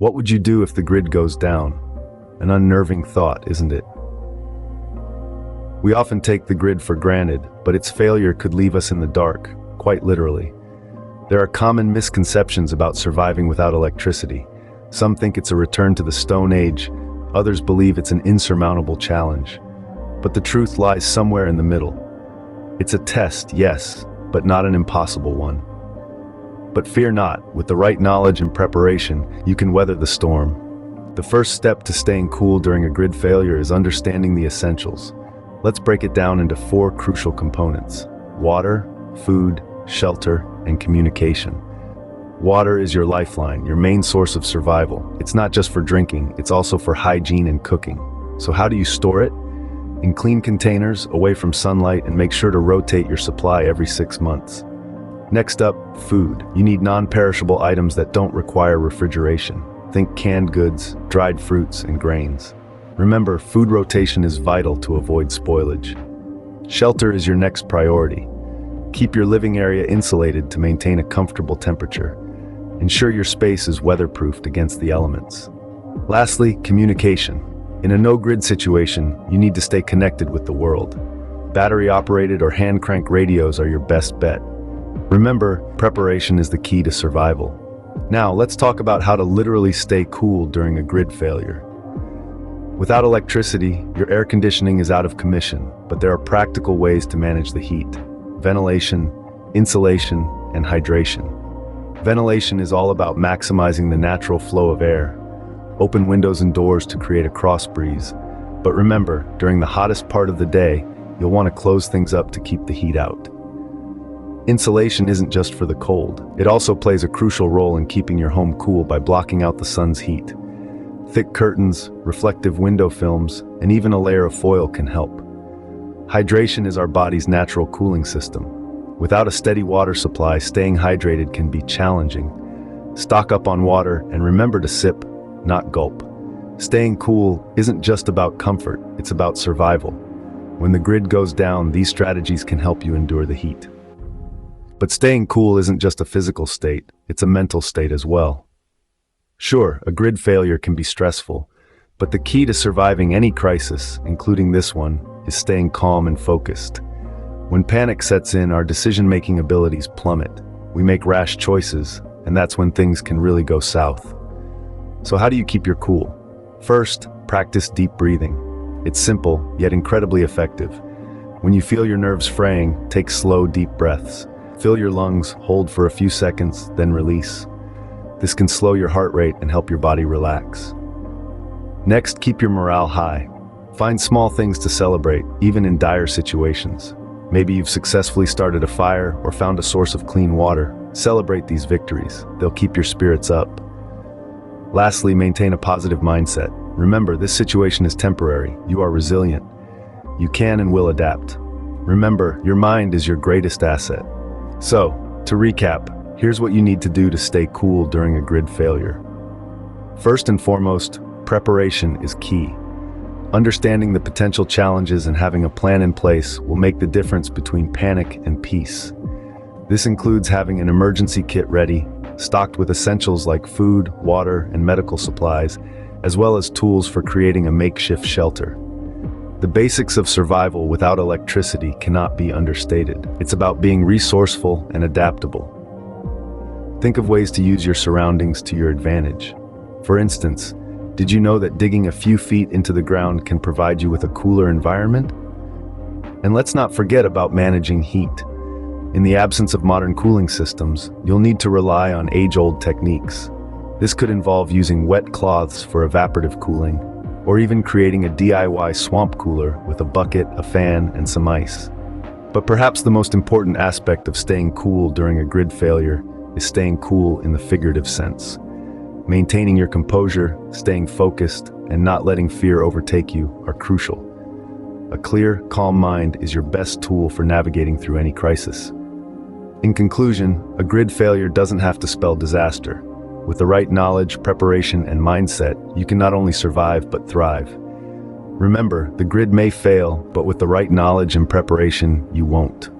What would you do if the grid goes down? An unnerving thought, isn't it? We often take the grid for granted, but its failure could leave us in the dark, quite literally. There are common misconceptions about surviving without electricity. Some think it's a return to the Stone Age, others believe it's an insurmountable challenge. But the truth lies somewhere in the middle. It's a test, yes, but not an impossible one. But fear not, with the right knowledge and preparation, you can weather the storm. The first step to staying cool during a grid failure is understanding the essentials. Let's break it down into 4 crucial components: water, food, shelter, and communication. Water is your lifeline, your main source of survival. It's not just for drinking, it's also for hygiene and cooking. So how do you store it? In clean containers, away from sunlight, and make sure to rotate your supply every 6 months. Next up, food. You need non-perishable items that don't require refrigeration. Think canned goods, dried fruits, and grains. Remember, food rotation is vital to avoid spoilage. Shelter is your next priority. Keep your living area insulated to maintain a comfortable temperature. Ensure your space is weatherproofed against the elements. Lastly, communication. In a no-grid situation, you need to stay connected with the world. Battery-operated or hand-crank radios are your best bet. Remember, preparation is the key to survival. Now, let's talk about how to literally stay cool during a grid failure. Without electricity, your air conditioning is out of commission, but there are practical ways to manage the heat: ventilation, insulation, and hydration. Ventilation is all about maximizing the natural flow of air. Open windows and doors to create a cross breeze. But remember, during the hottest part of the day, you'll want to close things up to keep the heat out. Insulation isn't just for the cold. It also plays a crucial role in keeping your home cool by blocking out the sun's heat. Thick curtains, reflective window films, and even a layer of foil can help. Hydration is our body's natural cooling system. Without a steady water supply, staying hydrated can be challenging. Stock up on water and remember to sip, not gulp. Staying cool isn't just about comfort, it's about survival. When the grid goes down, these strategies can help you endure the heat. But staying cool isn't just a physical state, it's a mental state as well. Sure, a grid failure can be stressful, but the key to surviving any crisis, including this one, is staying calm and focused. When panic sets in, our decision-making abilities plummet. We make rash choices, and that's when things can really go south. So how do you keep your cool? First, practice deep breathing. It's simple, yet incredibly effective. When you feel your nerves fraying, take slow, deep breaths. Fill your lungs, hold for a few seconds, then release. This can slow your heart rate and help your body relax. Next, keep your morale high. Find small things to celebrate, even in dire situations. Maybe you've successfully started a fire or found a source of clean water. Celebrate these victories. They'll keep your spirits up. Lastly, maintain a positive mindset. Remember, this situation is temporary. You are resilient. You can and will adapt. Remember, your mind is your greatest asset. So, to recap, here's what you need to do to stay cool during a grid failure. First and foremost, preparation is key. Understanding the potential challenges and having a plan in place will make the difference between panic and peace. This includes having an emergency kit ready, stocked with essentials like food, water, and medical supplies, as well as tools for creating a makeshift shelter. The basics of survival without electricity cannot be understated. It's about being resourceful and adaptable. Think of ways to use your surroundings to your advantage. For instance, did you know that digging a few feet into the ground can provide you with a cooler environment? And let's not forget about managing heat. In the absence of modern cooling systems, you'll need to rely on age-old techniques. This could involve using wet cloths for evaporative cooling, or even creating a DIY swamp cooler with a bucket, a fan, and some ice. But perhaps the most important aspect of staying cool during a grid failure is staying cool in the figurative sense. Maintaining your composure, staying focused, and not letting fear overtake you are crucial. A clear, calm mind is your best tool for navigating through any crisis. In conclusion, a grid failure doesn't have to spell disaster. With the right knowledge, preparation, and mindset, you can not only survive but thrive. Remember, the grid may fail, but with the right knowledge and preparation, you won't.